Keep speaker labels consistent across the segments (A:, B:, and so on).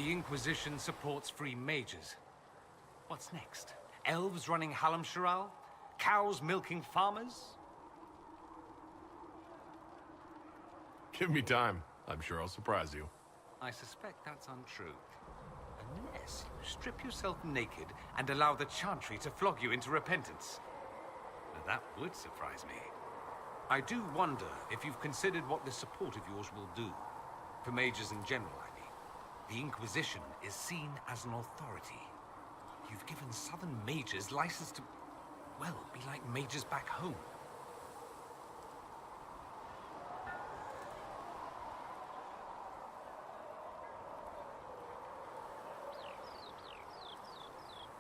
A: The Inquisition supports free mages. What's next? Elves running Halam-Sharal? Cows milking farmers?
B: Give me time. I'm sure I'll surprise you.
A: I suspect that's untrue. Unless you strip yourself naked and allow the Chantry to flog you into repentance. Now, that would surprise me. I do wonder if you've considered what this support of yours will do. For mages in general, I mean. The Inquisition is seen as an authority. You've given Southern mages license to, well, be like mages back home.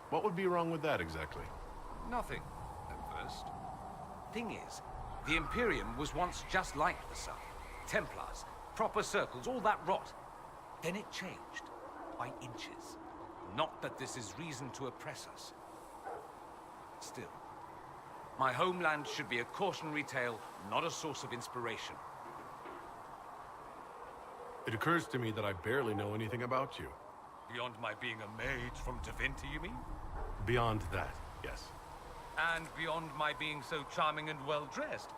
B: What would be wrong with that, exactly?
A: Nothing, at first. Thing is, the Imperium was once just like the Sun. Templars, proper circles, all that rot. Then it changed, by inches. Not that this is reason to oppress us. Still, my homeland should be a cautionary tale, not a source of inspiration.
B: It occurs to me that I barely know anything about you.
A: Beyond my being a mage from Tevinter, you mean?
B: Beyond that, yes.
A: And beyond my being so charming and well-dressed,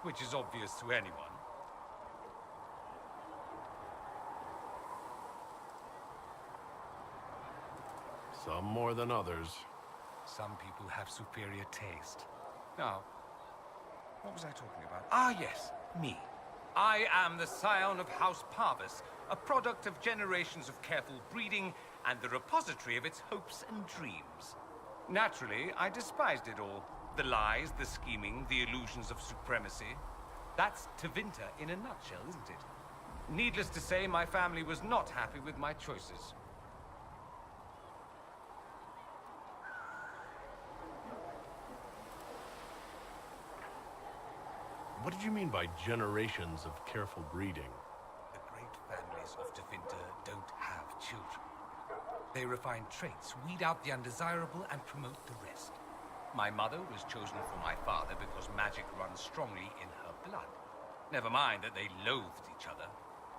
A: which is obvious to anyone.
B: Some more than others.
A: Some people have superior taste. Now, what was I talking about? Ah, yes, me. I am the scion of House Parvis, a product of generations of careful breeding and the repository of its hopes and dreams. Naturally, I despised it all. The lies, the scheming, the illusions of supremacy. That's Tevinter in a nutshell, isn't it? Needless to say, my family was not happy with my choices.
B: What did you mean by generations of careful breeding?
A: The great families of Tevinter don't have children. They refine traits, weed out the undesirable, and promote the rest. My mother was chosen for my father because magic runs strongly in her blood. Never mind that they loathed each other.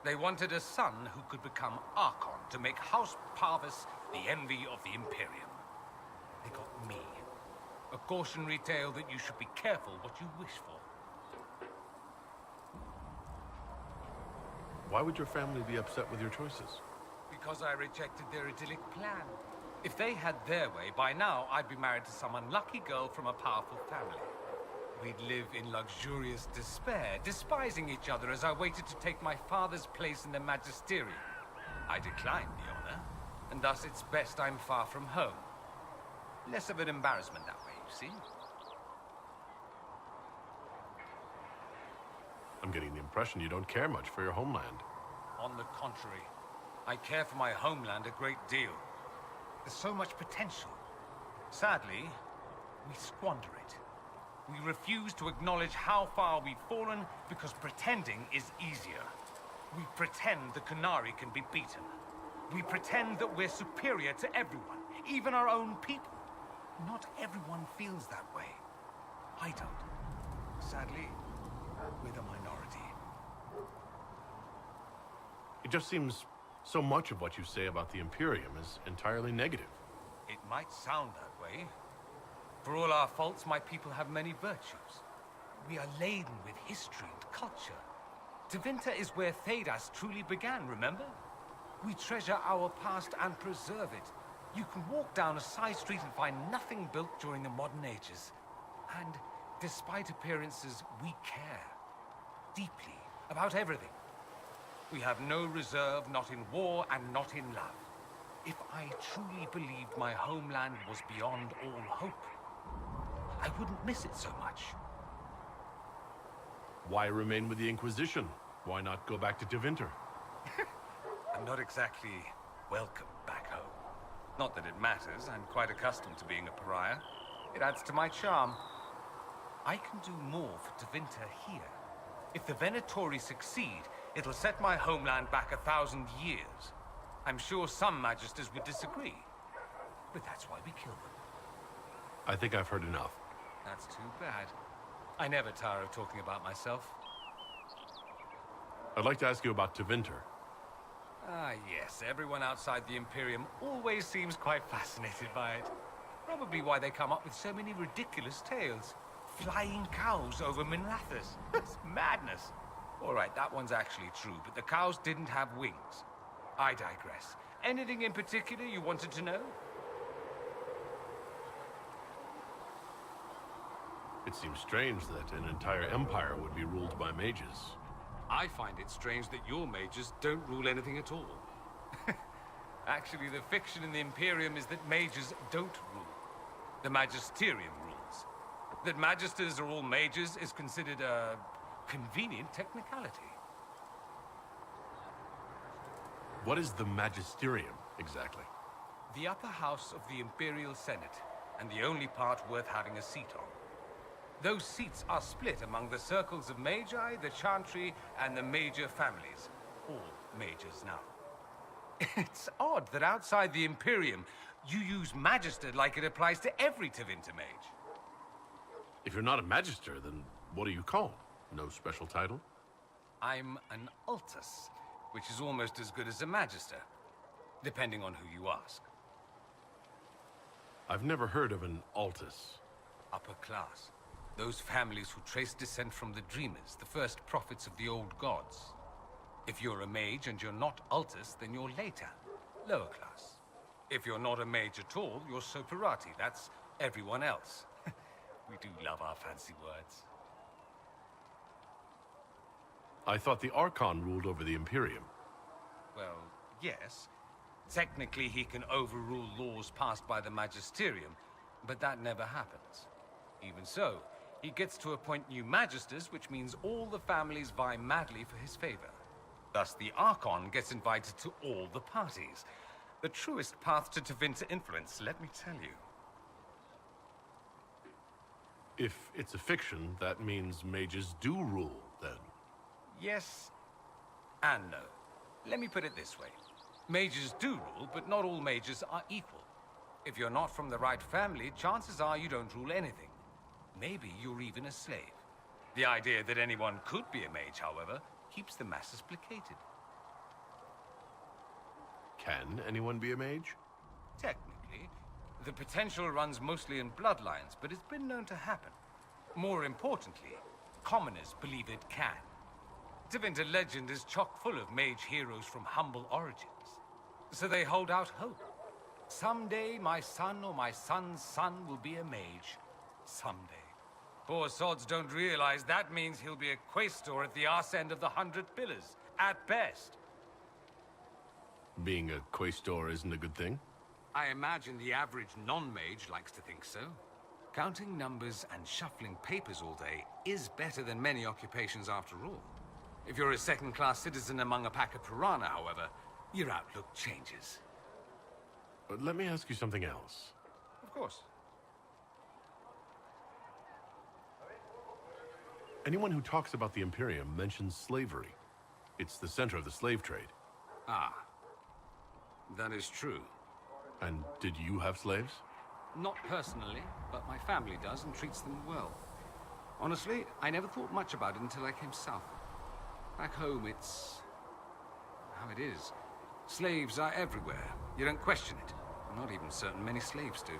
A: They wanted a son who could become Archon to make House Parvis the envy of the Imperium. They got me. A cautionary tale that you should be careful what you wish for.
B: Why would your family be upset with your choices?
A: Because I rejected their idyllic plan. If they had their way, by now I'd be married to some unlucky girl from a powerful family. We'd live in luxurious despair, despising each other as I waited to take my father's place in the magisterium. I declined the honor, and thus it's best I'm far from home. Less of an embarrassment that way, you see?
B: I'm getting the impression you don't care much for your homeland.
A: On the contrary, I care for my homeland a great deal. There's so much potential. Sadly, we squander it. We refuse to acknowledge how far we've fallen because pretending is easier. We pretend the Qunari can be beaten. We pretend that we're superior to everyone, even our own people. Not everyone feels that way. I don't. Sadly, we're the minority.
B: It just seems so much of what you say about the Imperium is entirely negative.
A: It might sound that way. For all our faults, my people have many virtues. We are laden with history and culture. Tevinter is where Thedas truly began, remember? We treasure our past and preserve it. You can walk down a side street and find nothing built during the modern ages. And despite appearances, we care. Deeply, about everything. We have no reserve, not in war and not in love. If I truly believed my homeland was beyond all hope, I wouldn't miss it so much.
B: Why remain with the Inquisition? Why not go back to Tevinter?
A: I'm not exactly welcome back home. Not that it matters, I'm quite accustomed to being a pariah. It adds to my charm. I can do more for Tevinter here. If the Venatori succeed, it'll set my homeland back 1,000 years. I'm sure some magisters would disagree, but that's why we kill them.
B: I think I've heard enough.
A: That's too bad. I never tire of talking about myself.
B: I'd like to ask you about Tevinter.
A: Ah, yes. Everyone outside the Imperium always seems quite fascinated by it. Probably why they come up with so many ridiculous tales. Flying cows over Minrathous. It's madness. All right, that one's actually true, but the cows didn't have wings. I digress. Anything in particular you wanted to know?
B: It seems strange that an entire empire would be ruled by mages.
A: I find it strange that your mages don't rule anything at all. Actually, the fiction in the Imperium is that mages don't rule. The Magisterium rules. That magisters are all mages is considered a convenient technicality.
B: What is the Magisterium, exactly?
A: The upper house of the Imperial Senate, and the only part worth having a seat on. Those seats are split among the circles of Magi, the Chantry, and the major families. All majors now. It's odd that outside the Imperium, you use Magister like it applies to every Tevinter mage.
B: If you're not a Magister, then what are you called? No special title?
A: I'm an Altus, which is almost as good as a Magister, depending on who you ask.
B: I've never heard of an Altus.
A: Upper class. Those families who trace descent from the Dreamers, the first prophets of the old gods. If you're a mage and you're not Altus, then you're later, lower class. If you're not a mage at all, you're Soperati. That's everyone else. We do love our fancy words.
B: I thought the Archon ruled over the Imperium.
A: Well, yes. Technically, he can overrule laws passed by the Magisterium, but that never happens. Even so, he gets to appoint new Magisters, which means all the families vie madly for his favor. Thus, the Archon gets invited to all the parties. The truest path to Tevinter influence, let me tell you.
B: If it's a fiction, that means mages do rule, then.
A: Yes and no. Let me put it this way. Mages do rule, but not all mages are equal. If you're not from the right family, chances are you don't rule anything. Maybe you're even a slave. The idea that anyone could be a mage, however, keeps the masses placated.
B: Can anyone be a mage?
A: Technically, the potential runs mostly in bloodlines, but it's been known to happen. More importantly, commoners believe it can. Tevinter legend is chock full of mage heroes from humble origins. So they hold out hope. Someday my son or my son's son will be a mage. Someday. Poor sods don't realize that means he'll be a quaestor at the arse end of the 100 Pillars, at best.
B: Being a quaestor isn't a good thing?
A: I imagine the average non-mage likes to think so. Counting numbers and shuffling papers all day is better than many occupations after all. If you're a second-class citizen among a pack of piranha, however, your outlook changes.
B: But let me ask you something else.
A: Of course.
B: Anyone who talks about the Imperium mentions slavery. It's the center of the slave trade.
A: Ah. That is true.
B: And did you have slaves?
A: Not personally, but my family does and treats them well. Honestly, I never thought much about it until I came south. Back home, it's how it is. Slaves are everywhere. You don't question it. I'm not even certain many slaves do.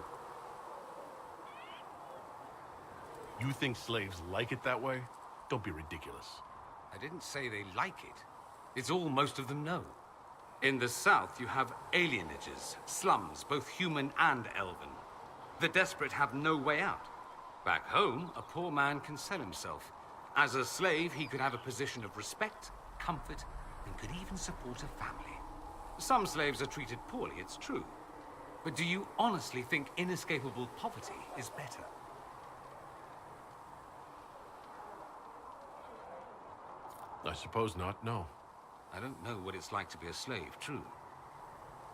B: You think slaves like it that way? Don't be ridiculous.
A: I didn't say they like it. It's all most of them know. In the south, you have alienages, slums, both human and elven. The desperate have no way out. Back home, a poor man can sell himself. As a slave, he could have a position of respect, comfort, and could even support a family. Some slaves are treated poorly, it's true. But do you honestly think inescapable poverty is better?
B: I suppose not, no.
A: I don't know what it's like to be a slave, true.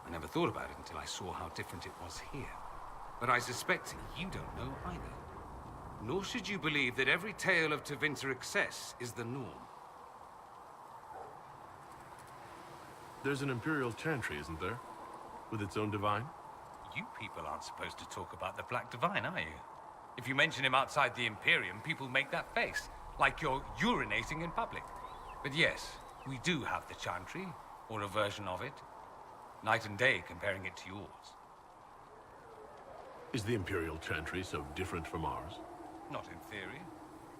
A: I never thought about it until I saw how different it was here. But I suspect you don't know either. Nor should you believe that every tale of Tevinter excess is the norm.
B: There's an Imperial Chantry, isn't there? With its own divine?
A: You people aren't supposed to talk about the Black Divine, are you? If you mention him outside the Imperium, people make that face, like you're urinating in public. But yes, we do have the Chantry, or a version of it. Night and day comparing it to yours.
B: Is the Imperial Chantry so different from ours?
A: Not in theory.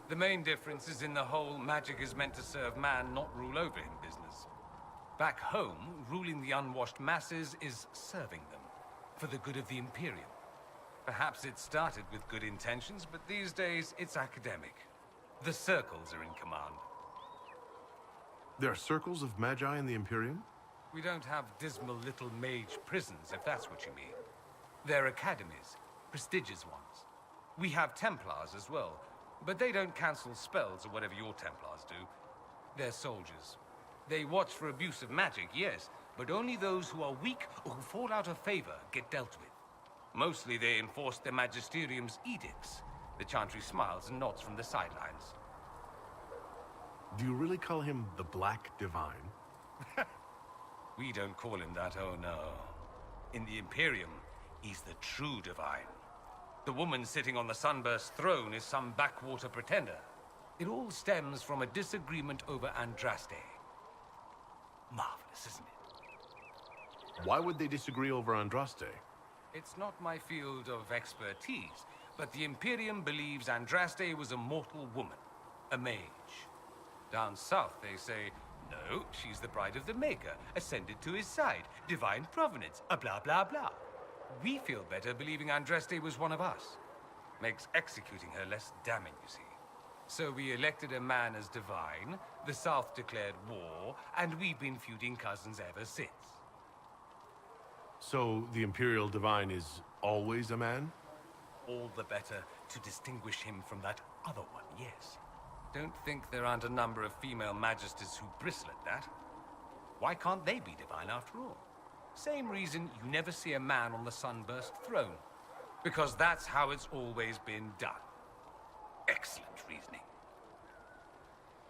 A: The main difference is in the whole magic is meant to serve man, not rule over him business. Back home, ruling the unwashed masses is serving them, for the good of the Imperium. Perhaps it started with good intentions, but these days it's academic. The circles are in command.
B: There are circles of magi in the Imperium?
A: We don't have dismal little mage prisons, if that's what you mean. They're academies, prestigious ones. We have Templars as well, but they don't cancel spells or whatever your Templars do. They're soldiers. They watch for abuse of magic, yes, but only those who are weak or who fall out of favor get dealt with. Mostly they enforce their magisterium's edicts. The Chantry smiles and nods from the sidelines.
B: Do you really call him the Black Divine?
A: We don't call him that, oh no. In the Imperium, he's the true divine. The woman sitting on the Sunburst throne is some backwater pretender. It all stems from a disagreement over Andraste. Marvelous, isn't it?
B: Why would they disagree over Andraste?
A: It's not my field of expertise, but the Imperium believes Andraste was a mortal woman, a mage. Down south, they say, no, she's the bride of the Maker, ascended to his side, divine provenance, a blah blah blah. We feel better believing Andraste was one of us. Makes executing her less damning, you see. So we elected a man as divine, the South declared war, and we've been feuding cousins ever since.
B: So the Imperial Divine is always a man?
A: All the better to distinguish him from that other one, yes. Don't think there aren't a number of female magisters who bristle at that. Why can't they be divine after all? Same reason you never see a man on the Sunburst throne. Because that's how it's always been done. Excellent reasoning.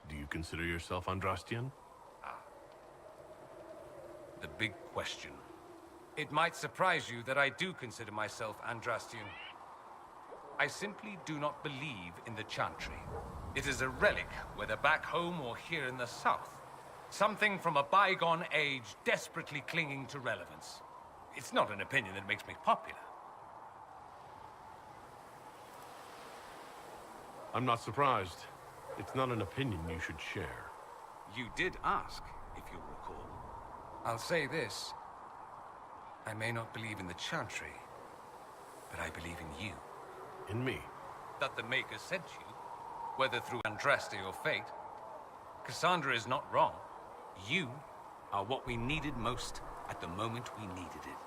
B: Do you consider yourself Andrastian?
A: The big question. It might surprise you that I do consider myself Andrastian. I simply do not believe in the Chantry. It is a relic, whether back home or here in the South. Something from a bygone age desperately clinging to relevance. It's not an opinion that makes me popular.
B: I'm not surprised. It's not an opinion you should share.
A: You did ask, if you'll recall. I'll say this. I may not believe in the Chantry, but I believe in you.
B: In me?
A: That the Maker sent you, whether through Andraste or fate. Cassandra is not wrong. You are what we needed most at the moment we needed it.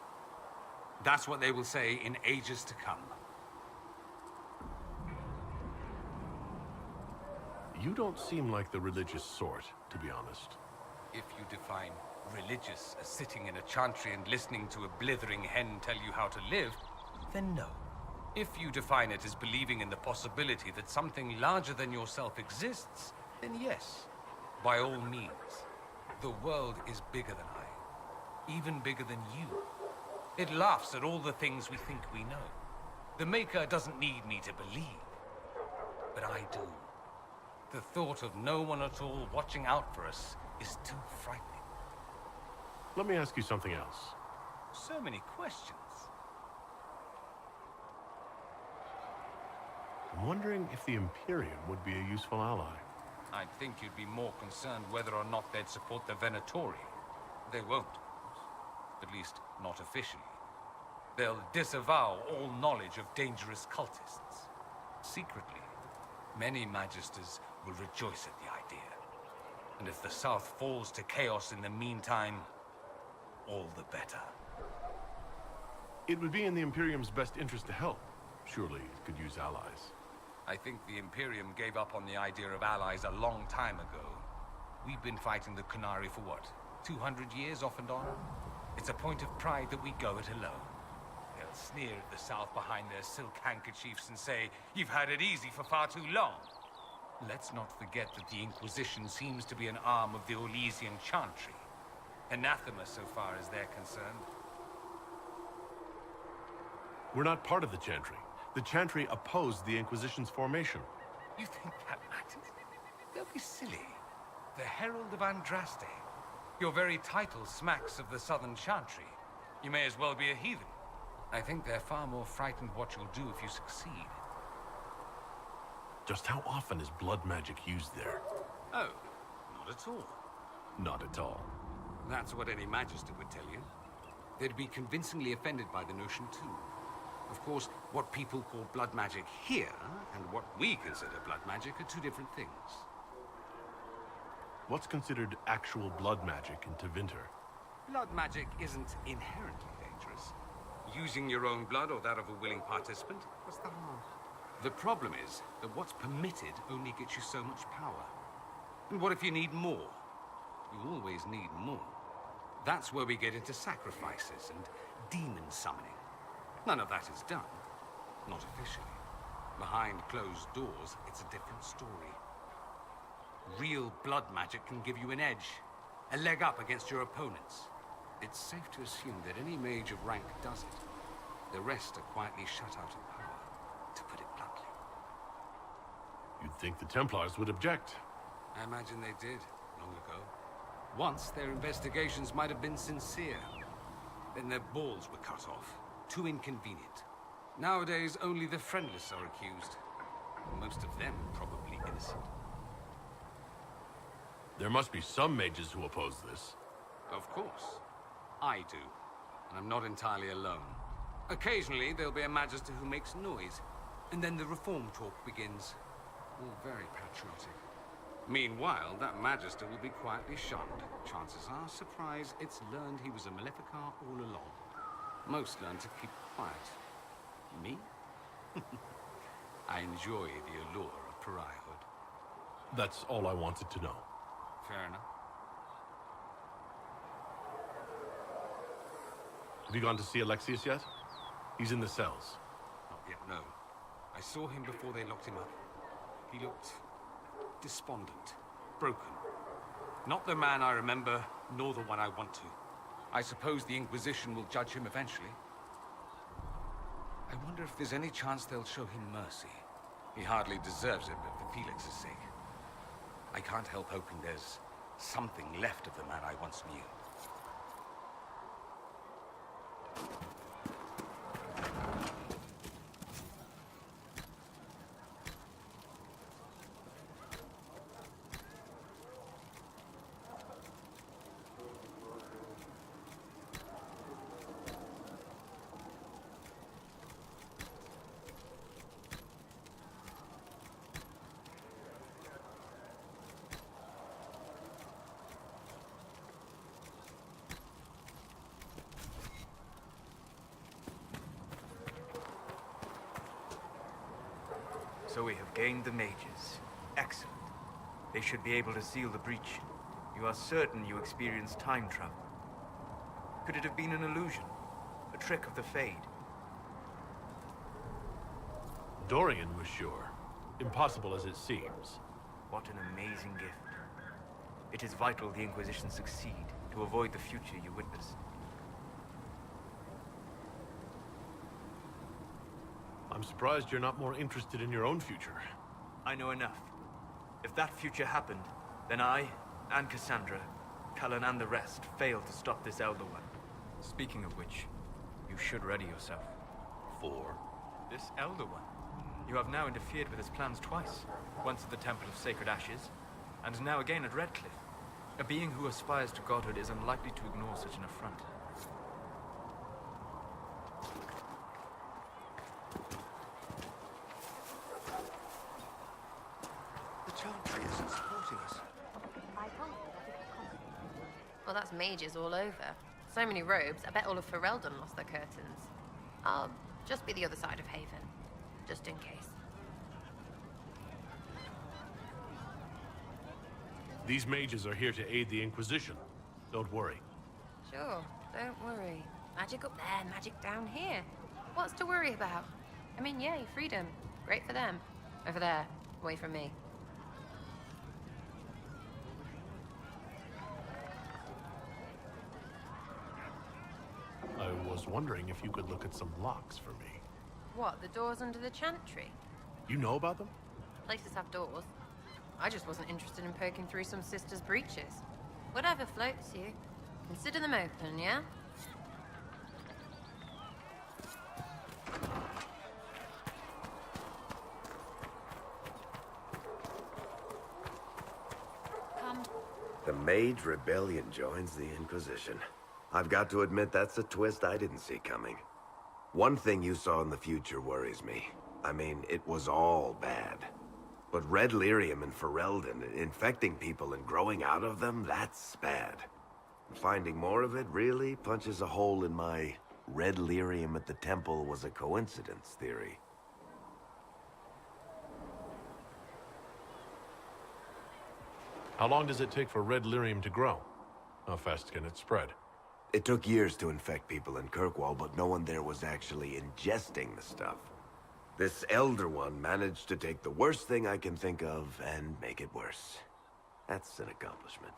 A: That's what they will say in ages to come.
B: You don't seem like the religious sort, to be honest.
A: If you define religious as sitting in a chantry and listening to a blithering hen tell you how to live, then no. If you define it as believing in the possibility that something larger than yourself exists, then yes, by all means. The world is bigger than I, even bigger than you. It laughs at all the things we think we know. The Maker doesn't need me to believe, but I do. The thought of no one at all watching out for us is too frightening.
B: Let me ask you something else.
A: So many questions.
B: I'm wondering if the Imperium would be a useful ally.
A: I'd think you'd be more concerned whether or not they'd support the Venatori. They won't, of course. At least, not officially. They'll disavow all knowledge of dangerous cultists. Secretly, many magisters will rejoice at the idea. And if the South falls to chaos in the meantime, all the better.
B: It would be in the Imperium's best interest to help. Surely it could use allies.
A: I think the Imperium gave up on the idea of allies a long time ago. We've been fighting the Qunari for what, 200 years off and on? It's a point of pride that we go it alone. They'll sneer at the South behind their silk handkerchiefs and say, "You've had it easy for far too long." Let's not forget that the Inquisition seems to be an arm of the Orlesian Chantry. Anathema so far as they're concerned.
B: We're not part of the Chantry. The Chantry opposed the Inquisition's formation.
A: You think that matters? Don't be silly. The Herald of Andraste. Your very title smacks of the Southern Chantry. You may as well be a heathen. I think they're far more frightened what you'll do if you succeed.
B: Just how often is blood magic used there?
A: Oh, not at all.
B: Not at all.
A: That's what any Magister would tell you. They'd be convincingly offended by the notion, too. Of course, what people call blood magic here, and what we consider blood magic, are two different things.
B: What's considered actual blood magic in Tevinter?
A: Blood magic isn't inherently dangerous. Using your own blood or that of a willing participant, what's the harm? The problem is that what's permitted only gets you so much power. And what if you need more? You always need more. That's where we get into sacrifices and demon summoning. None of that is done. Not officially. Behind closed doors, it's a different story. Real blood magic can give you an edge, a leg up against your opponents. It's safe to assume that any mage of rank does it. The rest are quietly shut out of power, to put it bluntly.
B: You'd think the Templars would object.
A: I imagine they did, long ago. Once, their investigations might have been sincere. Then their balls were cut off. Too inconvenient. Nowadays, only the friendless are accused. Most of them probably innocent.
B: There must be some mages who oppose this.
A: Of course. I do. And I'm not entirely alone. Occasionally, there'll be a Magister who makes noise. And then the reform talk begins. All very patriotic. Meanwhile, that Magister will be quietly shunned. Chances are, surprise, it's learned he was a Maleficar all along. Most learn to keep quiet. Me? I enjoy the allure of pariahhood.
B: That's all I wanted to know.
A: Fair enough.
B: Have you gone to see Alexius yet? He's in the cells.
A: Not yet, no. I saw him before they locked him up. He looked despondent, broken. Not the man I remember, nor the one I want to. I suppose the Inquisition will judge him eventually. I wonder if there's any chance they'll show him mercy. He hardly deserves it, but for Felix's sake. I can't help hoping there's something left of the man I once knew.
C: So we have gained the mages. Excellent. They should be able to seal the breach. You are certain you experienced time travel? Could it have been an illusion? A trick of the Fade?
B: Dorian was sure. Impossible as it seems.
C: What an amazing gift. It is vital the Inquisition succeed to avoid the future you witness.
B: I'm surprised you're not more interested in your own future.
C: I know enough. If that future happened, then I, and Cassandra, Cullen and the rest, failed to stop this Elder One. Speaking of which, you should ready yourself.
B: For?
C: This Elder One. You have now interfered with his plans twice. Once at the Temple of Sacred Ashes, and now again at Redcliffe. A being who aspires to godhood is unlikely to ignore such an affront.
D: Well, that's mages all over. So many robes, I bet all of Ferelden lost their curtains. I'll just be the other side of Haven, just in case.
B: These mages are here to aid the Inquisition. Don't worry.
D: Sure, don't worry. Magic up there, magic down here. What's to worry about? I mean, yay, freedom. Great for them. Over there, away from me.
B: I was wondering if you could look at some locks for me.
D: What, the doors under the chantry?
B: You know about them?
D: Places have doors. I just wasn't interested in poking through some sister's breeches. Whatever floats you. Consider them open, yeah? Come.
E: The Mage Rebellion joins the Inquisition. I've got to admit that's a twist I didn't see coming. One thing you saw in the future worries me. I mean, it was all bad. But red lyrium and Ferelden, infecting people and growing out of them, that's bad. Finding more of it really punches a hole in my red lyrium at the temple was a coincidence theory.
B: How long does it take for red lyrium to grow? How fast can it spread?
E: It took years to infect people in Kirkwall, but no one there was actually ingesting the stuff. This Elder One managed to take the worst thing I can think of and make it worse. That's an accomplishment.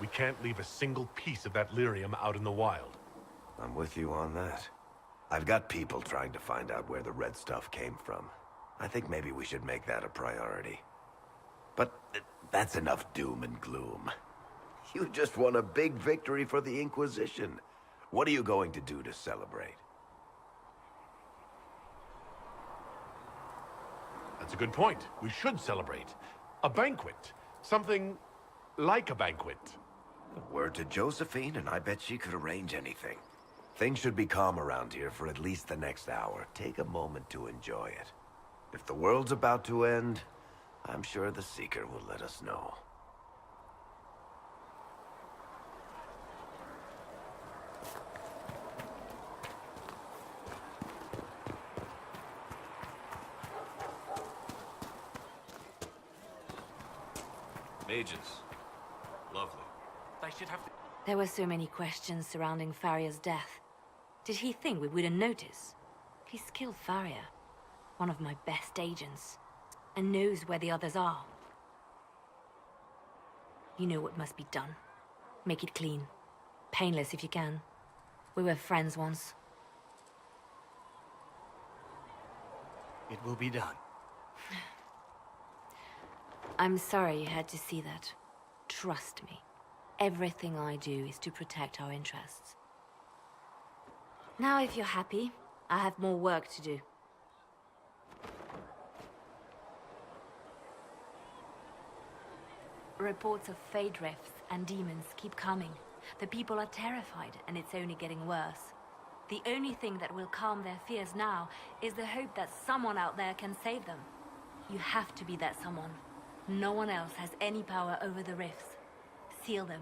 B: We can't leave a single piece of that lyrium out in the wild.
E: I'm with you on that. I've got people trying to find out where the red stuff came from. I think maybe we should make that a priority. But that's enough doom and gloom. You just won a big victory for the Inquisition. What are you going to do to celebrate?
B: That's a good point. We should celebrate. A banquet. Something like a banquet.
E: Word to Josephine, and I bet she could arrange anything. Things should be calm around here for at least the next hour. Take a moment to enjoy it. If the world's about to end, I'm sure the Seeker will let us know.
F: Mages. Lovely. They should have...
G: There were so many questions surrounding Farria's death. Did he think we wouldn't notice? He's killed Farria, one of my best agents, and knows where the others are. You know what must be done. Make it clean. Painless if you can. We were friends once.
F: It will be done.
G: I'm sorry you had to see that. Trust me. Everything I do is to protect our interests. Now, if you're happy, I have more work to do. Reports of fade rifts and demons keep coming. The people are terrified, and it's only getting worse. The only thing that will calm their fears now is the hope that someone out there can save them. You have to be that someone. No one else has any power over the rifts. Seal them.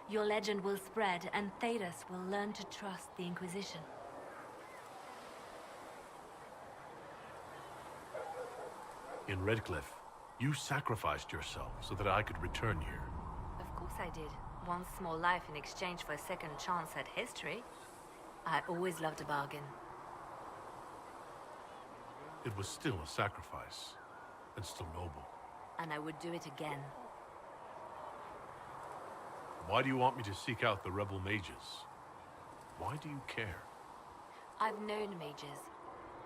G: Your legend will spread, and Thedas will learn to trust the Inquisition.
B: In Redcliffe, you sacrificed yourself so that I could return here.
G: Of course I did. One small life in exchange for a second chance at history. I always loved a bargain.
B: It was still a sacrifice, and still noble.
G: And I would do it again.
B: Why do you want me to seek out the rebel mages? Why do you care?
G: I've known mages.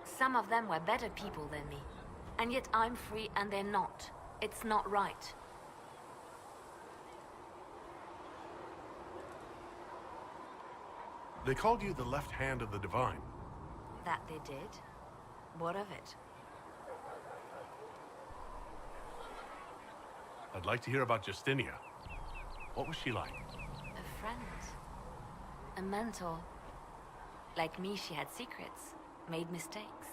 G: Some of them were better people than me. And yet I'm free and they're not. It's not right.
B: They called you the left hand of the divine.
G: That they did? What of it?
B: I'd like to hear about Justinia. What was she like?
G: A friend. A mentor. Like me, she had secrets, made mistakes.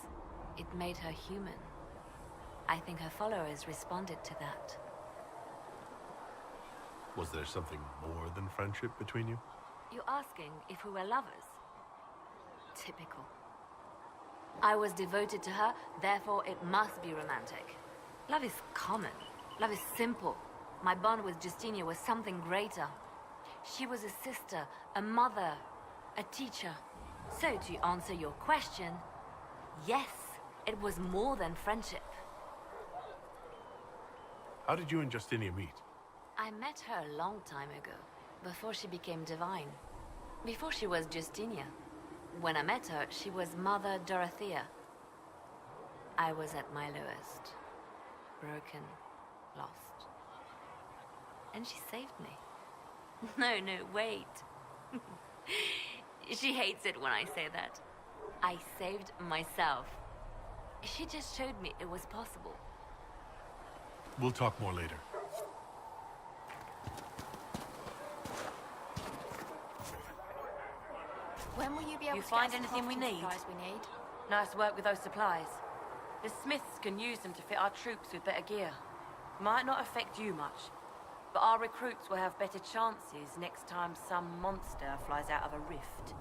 G: It made her human. I think her followers responded to that.
B: Was there something more than friendship between you?
G: You're asking if we were lovers? Typical. I was devoted to her, therefore it must be romantic. Love is common. Love is simple. My bond with Justinia was something greater. She was a sister, a mother, a teacher. So to answer your question, yes, it was more than friendship.
B: How did you and Justinia meet?
G: I met her a long time ago, before she became divine. Before she was Justinia. When I met her, she was Mother Dorothea. I was at my lowest. Broken, lost. and she saved me. No, wait. She hates it when I say that. I saved myself. She just showed me it was possible.
B: We'll talk more later.
D: When will you be able
G: You
D: to
G: find
D: get us the
G: anything we
D: crafting
G: need?
D: supplies we need?
G: Nice work with those supplies. The smiths can use them to fit our troops with better gear. Might not affect you much, but our recruits will have better chances next time some monster flies out of a rift.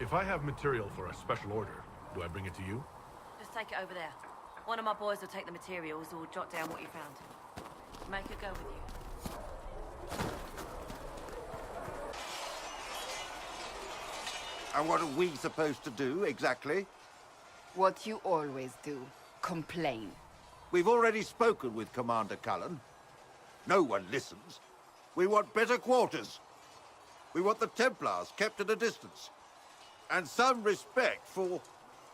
B: If I have material for a special order, do I bring it to you?
G: Just take it over there. One of my boys will take the materials or jot down what you found. Make it go with you.
H: And what are we supposed to do, exactly?
I: What you always do. Complain.
H: We've already spoken with Commander Cullen. No one listens. We want better quarters. We want the Templars kept at a distance. And some respect for...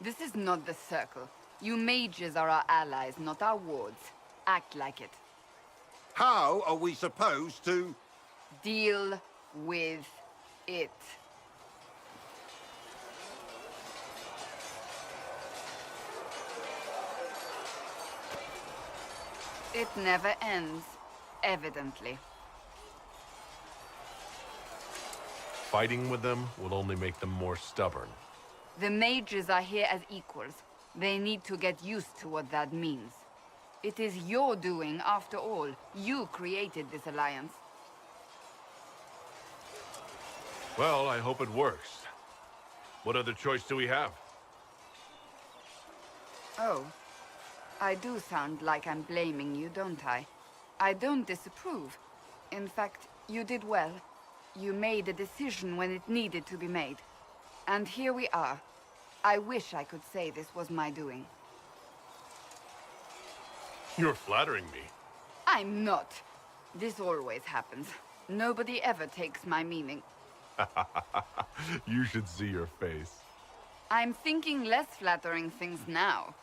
I: This is not the Circle. You mages are our allies, not our wards. Act like it.
H: How are we supposed to...
I: Deal with it. It never ends, evidently.
B: Fighting with them will only make them more stubborn.
I: The mages are here as equals. They need to get used to what that means. It is your doing, after all. You created this alliance.
B: Well, I hope it works. What other choice do we have?
I: Oh. I do sound like I'm blaming you, don't I? I don't disapprove. In fact, you did well. You made a decision when it needed to be made. And here we are. I wish I could say this was my doing.
B: You're flattering me.
I: I'm not. This always happens. Nobody ever takes my meaning.
B: You should see your face.
I: I'm thinking less flattering things now.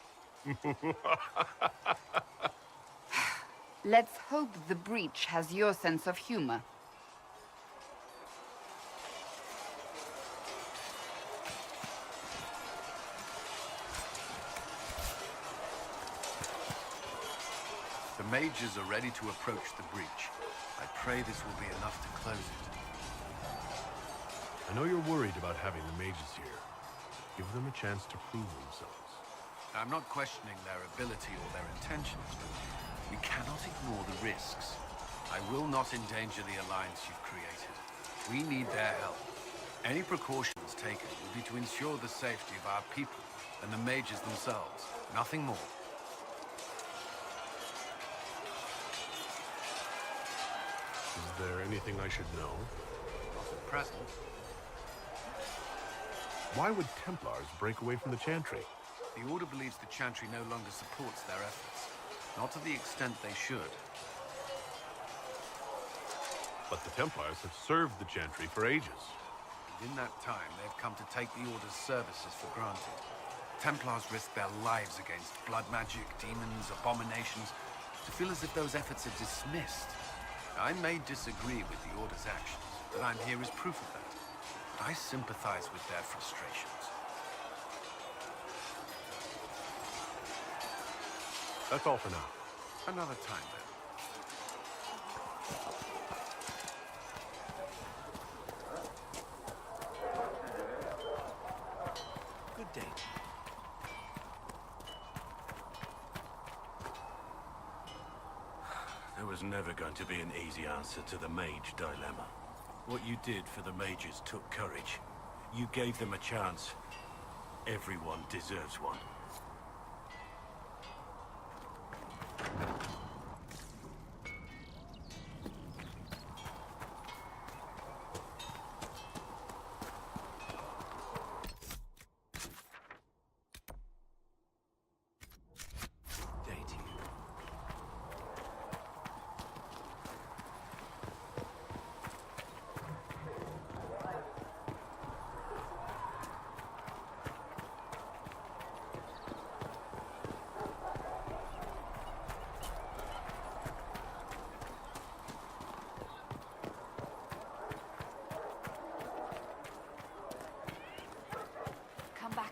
I: Let's hope the breach has your sense of humor.
J: The mages are ready to approach the breach. I pray this will be enough to close it.
B: I know you're worried about having the mages here. Give them a chance to prove themselves.
J: I'm not questioning their ability or their intentions, but we cannot ignore the risks. I will not endanger the alliance you've created. We need their help. Any precautions taken will be to ensure the safety of our people and the mages themselves. Nothing more.
B: Is there anything I should know?
J: Not at present.
B: Why would Templars break away from the Chantry?
J: The Order believes the Chantry no longer supports their efforts. Not to the extent they should.
B: But the Templars have served the Chantry for ages.
J: And in that time, they've come to take the Order's services for granted. Templars risk their lives against blood magic, demons, abominations, to feel as if those efforts are dismissed. I may disagree with the Order's actions, but I'm here as proof of that. I sympathize with their frustrations.
B: That's all for now.
J: Another time, then.
C: Good day.
K: There was never going to be an easy answer to the mage dilemma. What you did for the mages took courage. You gave them a chance. Everyone deserves one.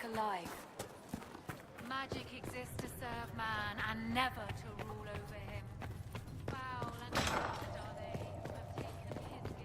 G: back alive. Magic exists to serve man and never to rule over him. Foul and corrupt are they who have taken his gift.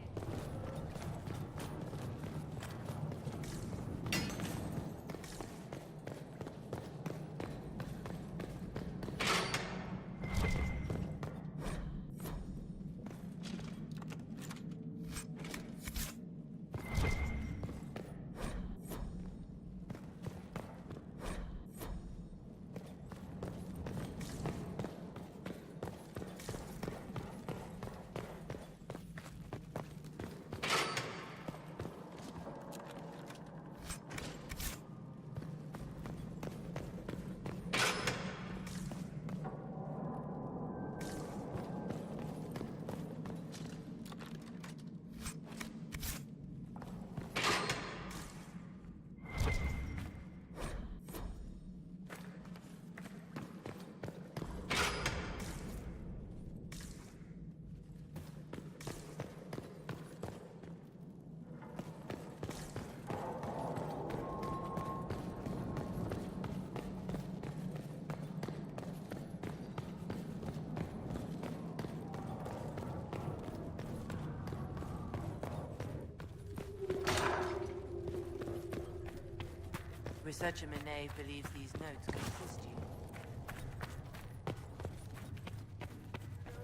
L: Researcher Minay believes these notes can assist you.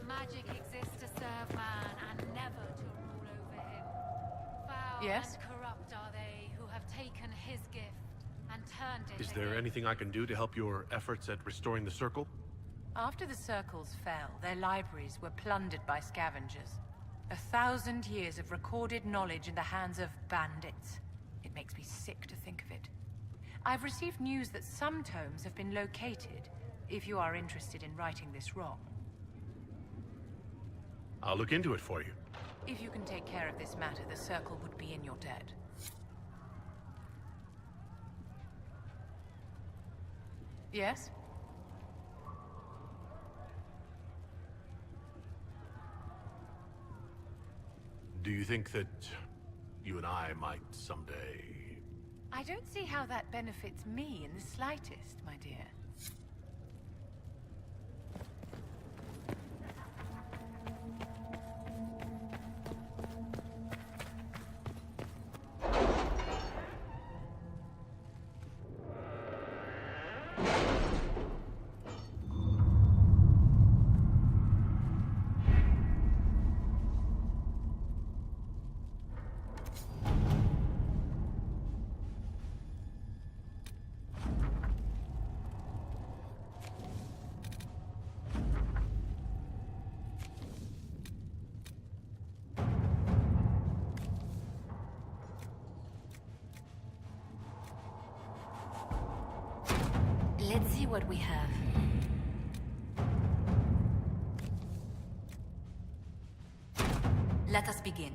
G: Magic exists to serve man and never to rule over him. Foul
L: Yes?
G: and corrupt are they who have taken his gift and turned it
B: Is there
G: against
B: anything I can do to help your efforts at restoring the Circle?
L: After the Circles fell, their libraries were plundered by scavengers. 1,000 years of recorded knowledge in the hands of bandits. It makes me sick to think of it. I've received news that some tomes have been located, if you are interested in righting this wrong.
B: I'll look into it for you.
L: If you can take care of this matter, the Circle would be in your debt. Yes?
B: Do you think that you and I might someday...
L: I don't see how that benefits me in the slightest, my dear.
G: Let's see what we have. Let us begin.